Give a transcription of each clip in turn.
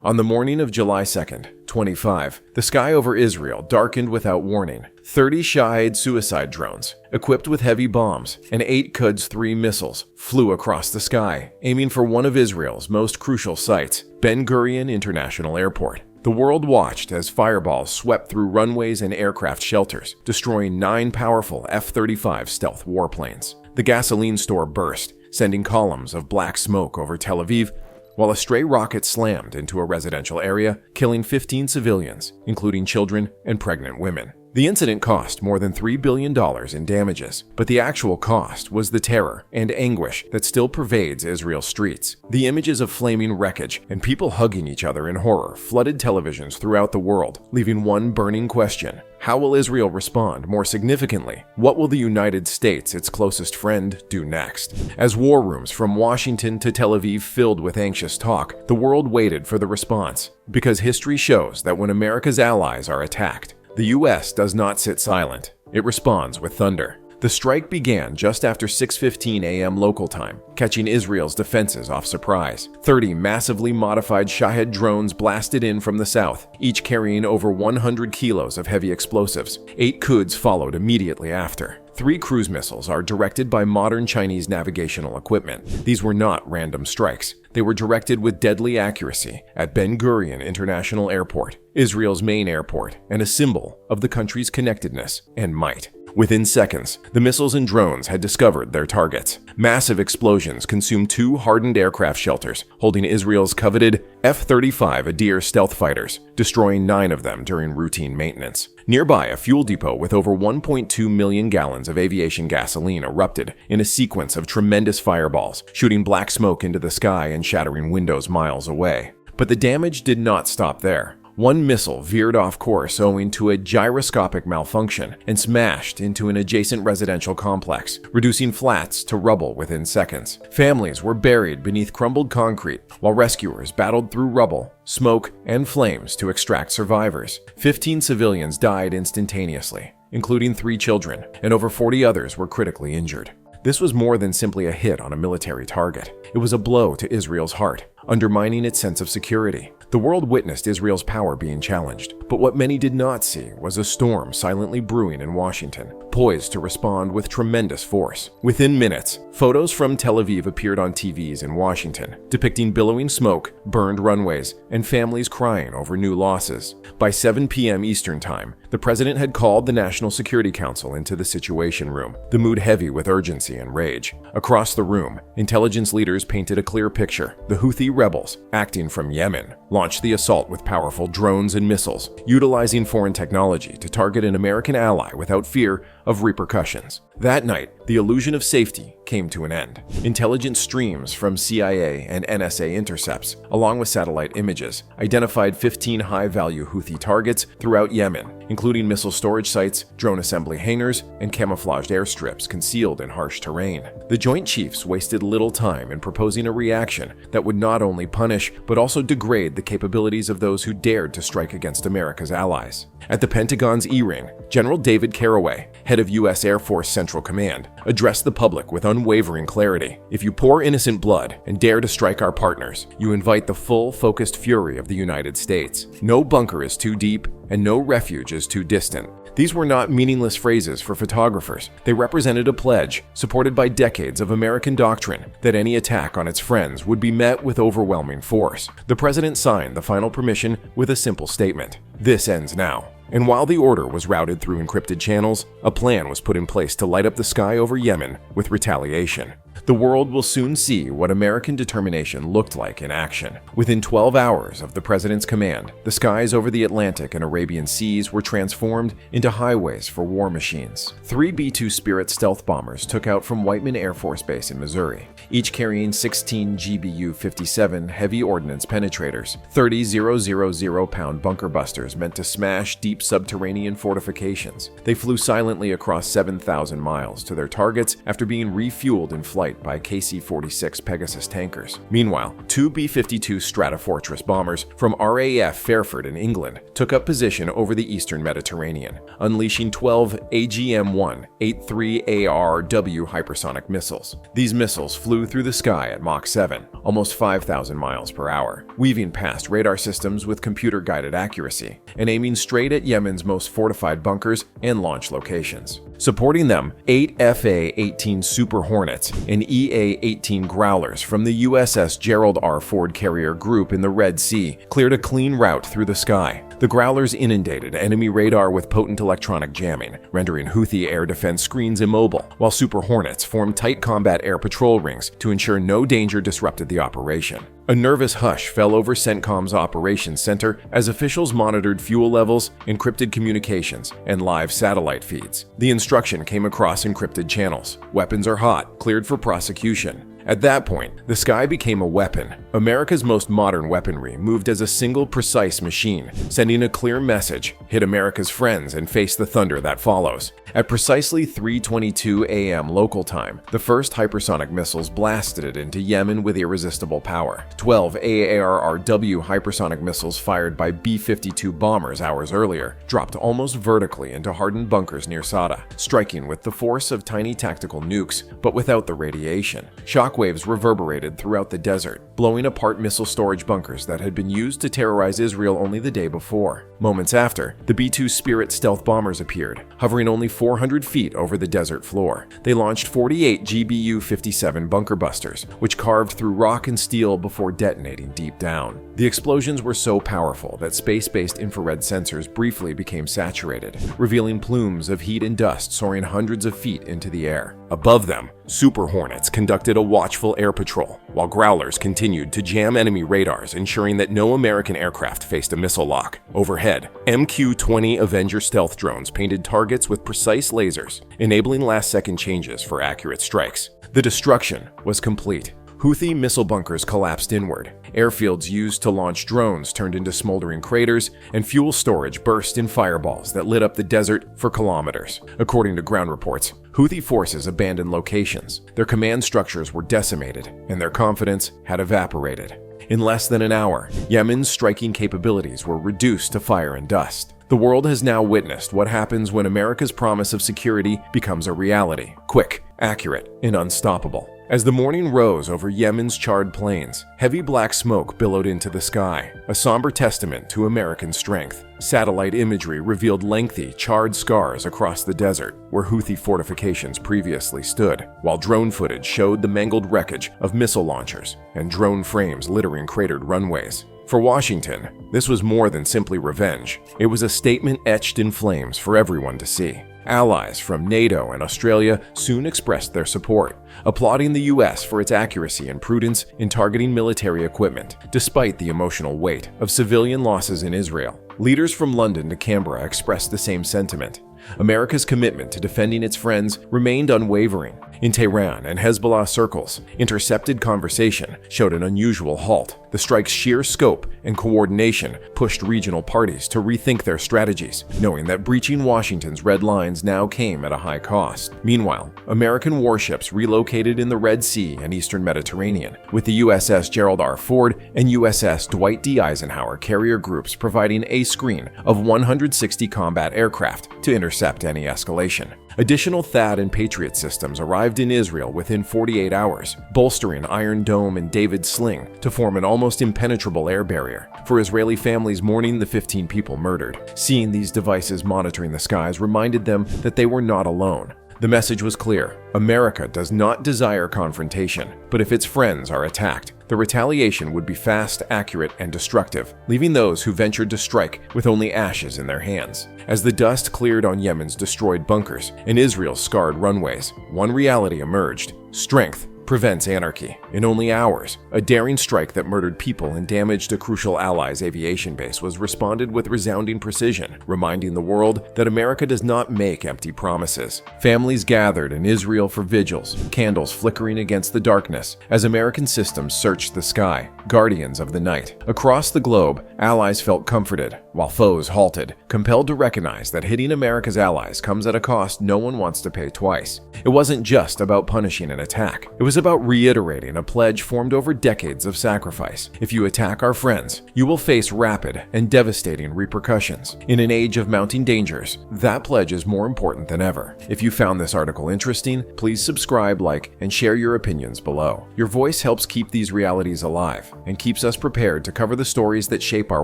On the morning of July 2nd, 25, the sky over Israel darkened without warning. 30 Shahed suicide drones, equipped with heavy bombs, and 8 Quds-3 missiles flew across the sky, aiming for one of Israel's most crucial sites, Ben Gurion International Airport. The world watched as fireballs swept through runways and aircraft shelters, destroying 9 powerful F-35 stealth warplanes. The gasoline store burst, sending columns of black smoke over Tel Aviv, while a stray rocket slammed into a residential area, killing 15 civilians, including children and pregnant women. The incident cost more than $3 billion in damages, but the actual cost was the terror and anguish that still pervades Israel's streets. The images of flaming wreckage and people hugging each other in horror flooded televisions throughout the world, leaving one burning question: how will Israel respond? More significantly, what will the United States, its closest friend, do next? As war rooms from Washington to Tel Aviv filled with anxious talk, the world waited for the response. Because history shows that when America's allies are attacked, the U.S. does not sit silent. It responds with thunder. The strike began just after 6:15 a.m. local time, catching Israel's defenses off surprise. 30 massively modified Shahed drones blasted in from the south, each carrying over 100 kilos of heavy explosives. 8 Quds followed immediately after. 3 cruise missiles are directed by modern Chinese navigational equipment. These were not random strikes. They were directed with deadly accuracy at Ben Gurion International Airport, Israel's main airport, and a symbol of the country's connectedness and might. Within seconds, the missiles and drones had discovered their targets. Massive explosions consumed 2 hardened aircraft shelters, holding Israel's coveted F-35 Adir stealth fighters, destroying 9 of them during routine maintenance. Nearby, a fuel depot with over 1.2 million gallons of aviation gasoline erupted in a sequence of tremendous fireballs, shooting black smoke into the sky and shattering windows miles away. But the damage did not stop there. One missile veered off course owing to a gyroscopic malfunction and smashed into an adjacent residential complex, reducing flats to rubble within seconds. Families were buried beneath crumbled concrete, while rescuers battled through rubble, smoke, and flames to extract survivors. 15 civilians died instantaneously, including 3 children, and over 40 others were critically injured. This was more than simply a hit on a military target. It was a blow to Israel's heart, undermining its sense of security. The world witnessed Israel's power being challenged, but what many did not see was a storm silently brewing in Washington, poised to respond with tremendous force. Within minutes, photos from Tel Aviv appeared on TVs in Washington, depicting billowing smoke, burned runways, and families crying over new losses. By 7 p.m. Eastern Time, the president had called the National Security Council into the Situation Room, the mood heavy with urgency and rage. Across the room, intelligence leaders painted a clear picture. The Houthi rebels, acting from Yemen, launched the assault with powerful drones and missiles, utilizing foreign technology to target an American ally without fear of repercussions. That night, the illusion of safety came to an end. Intelligence streams from CIA and NSA intercepts, along with satellite images, identified 15 high-value Houthi targets throughout Yemen, including missile storage sites, drone assembly hangars, and camouflaged airstrips concealed in harsh terrain. The Joint Chiefs wasted little time in proposing a reaction that would not only punish, but also degrade the capabilities of those who dared to strike against America's allies. At the Pentagon's E-Ring, General David Caraway, head of U.S. Air Force Central Command, addressed the public with unwavering clarity. If you pour innocent blood and dare to strike our partners, you invite the full, focused fury of the United States. No bunker is too deep, and no refuge is too distant. These were not meaningless phrases for photographers. They represented a pledge, supported by decades of American doctrine, that any attack on its friends would be met with overwhelming force. The president signed the final permission with a simple statement: "This ends now." And while the order was routed through encrypted channels, a plan was put in place to light up the sky over Yemen with retaliation. The world will soon see what American determination looked like in action. Within 12 hours of the president's command, the skies over the Atlantic and Arabian seas were transformed into highways for war machines. 3 B-2 Spirit stealth bombers took out from Whiteman Air Force Base in Missouri, each carrying 16 GBU-57 heavy ordnance penetrators, 30 000-pound bunker busters meant to smash deep subterranean fortifications. They flew silently across 7,000 miles to their targets after being refueled in flight flight by KC-46 Pegasus tankers. Meanwhile, two B-52 Stratofortress bombers from RAF Fairford in England took up position over the eastern Mediterranean, unleashing 12 AGM-1 83ARW hypersonic missiles. These missiles flew through the sky at Mach 7, almost 5,000 miles per hour, weaving past radar systems with computer-guided accuracy and aiming straight at Yemen's most fortified bunkers and launch locations. Supporting them, 8 FA-18 Super Hornets and EA-18 Growlers from the USS Gerald R. Ford carrier group in the Red Sea cleared a clean route through the sky. The Growlers inundated enemy radar with potent electronic jamming, rendering Houthi air defense screens immobile, while Super Hornets formed tight combat air patrol rings to ensure no danger disrupted the operation. A nervous hush fell over CENTCOM's operations center as officials monitored fuel levels, encrypted communications, and live satellite feeds. The instruction came across encrypted channels. Weapons are hot, cleared for prosecution. At that point, the sky became a weapon. America's most modern weaponry moved as a single precise machine, sending a clear message: hit America's friends and face the thunder that follows. At precisely 3:22 a.m. local time, the first hypersonic missiles blasted it into Yemen with irresistible power. 12 AARRW hypersonic missiles fired by B-52 bombers hours earlier dropped almost vertically into hardened bunkers near Sada, striking with the force of tiny tactical nukes, but without the radiation. Shockwaves reverberated throughout the desert, blowing apart missile storage bunkers that had been used to terrorize Israel only the day before. Moments after, the B-2 Spirit stealth bombers appeared, hovering only 400 feet over the desert floor. They launched 48 GBU-57 bunker busters, which carved through rock and steel before detonating deep down. The explosions were so powerful that space-based infrared sensors briefly became saturated, revealing plumes of heat and dust soaring hundreds of feet into the air. Above them, Super Hornets conducted a watchful air patrol, while Growlers continued to jam enemy radars, ensuring that no American aircraft faced a missile lock. Overhead, MQ-20 Avenger stealth drones painted targets with precise lasers, enabling last-second changes for accurate strikes. The destruction was complete. Houthi missile bunkers collapsed inward, airfields used to launch drones turned into smoldering craters, and fuel storage burst in fireballs that lit up the desert for kilometers. According to ground reports, Houthi forces abandoned locations, their command structures were decimated, and their confidence had evaporated. In less than an hour, Yemen's striking capabilities were reduced to fire and dust. The world has now witnessed what happens when America's promise of security becomes a reality: quick, accurate, and unstoppable. As the morning rose over Yemen's charred plains, heavy black smoke billowed into the sky, a somber testament to American strength. Satellite imagery revealed lengthy, charred scars across the desert where Houthi fortifications previously stood, while drone footage showed the mangled wreckage of missile launchers and drone frames littering cratered runways. For Washington, this was more than simply revenge. It was a statement etched in flames for everyone to see. Allies from NATO and Australia soon expressed their support, applauding the US for its accuracy and prudence in targeting military equipment, despite the emotional weight of civilian losses in Israel. Leaders from London to Canberra expressed the same sentiment. America's commitment to defending its friends remained unwavering. In Tehran and Hezbollah circles, intercepted conversation showed an unusual halt. The strike's sheer scope and coordination pushed regional parties to rethink their strategies, knowing that breaching Washington's red lines now came at a high cost. Meanwhile, American warships relocated in the Red Sea and Eastern Mediterranean, with the USS Gerald R. Ford and USS Dwight D. Eisenhower carrier groups providing a screen of 160 combat aircraft to intercept any escalation. Additional THAAD and Patriot systems arrived in Israel within 48 hours, bolstering Iron Dome and David's Sling to form an almost impenetrable air barrier for Israeli families mourning the 15 people murdered. Seeing these devices monitoring the skies reminded them that they were not alone. The message was clear: America does not desire confrontation, but if its friends are attacked, the retaliation would be fast, accurate, and destructive, leaving those who ventured to strike with only ashes in their hands. As the dust cleared on Yemen's destroyed bunkers and Israel's scarred runways, one reality emerged: strength prevents anarchy. In only hours, a daring strike that murdered people and damaged a crucial ally's aviation base was responded with resounding precision, reminding the world that America does not make empty promises. Families gathered in Israel for vigils, candles flickering against the darkness as American systems searched the sky, guardians of the night. Across the globe, allies felt comforted, while foes halted, compelled to recognize that hitting America's allies comes at a cost no one wants to pay twice. It wasn't just about punishing an attack. It was was about reiterating a pledge formed over decades of sacrifice. If you attack our friends, you will face rapid and devastating repercussions. In an age of mounting dangers, that pledge is more important than ever. If you found this article interesting, please subscribe, like, and share your opinions below. Your voice helps keep these realities alive and keeps us prepared to cover the stories that shape our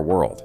world.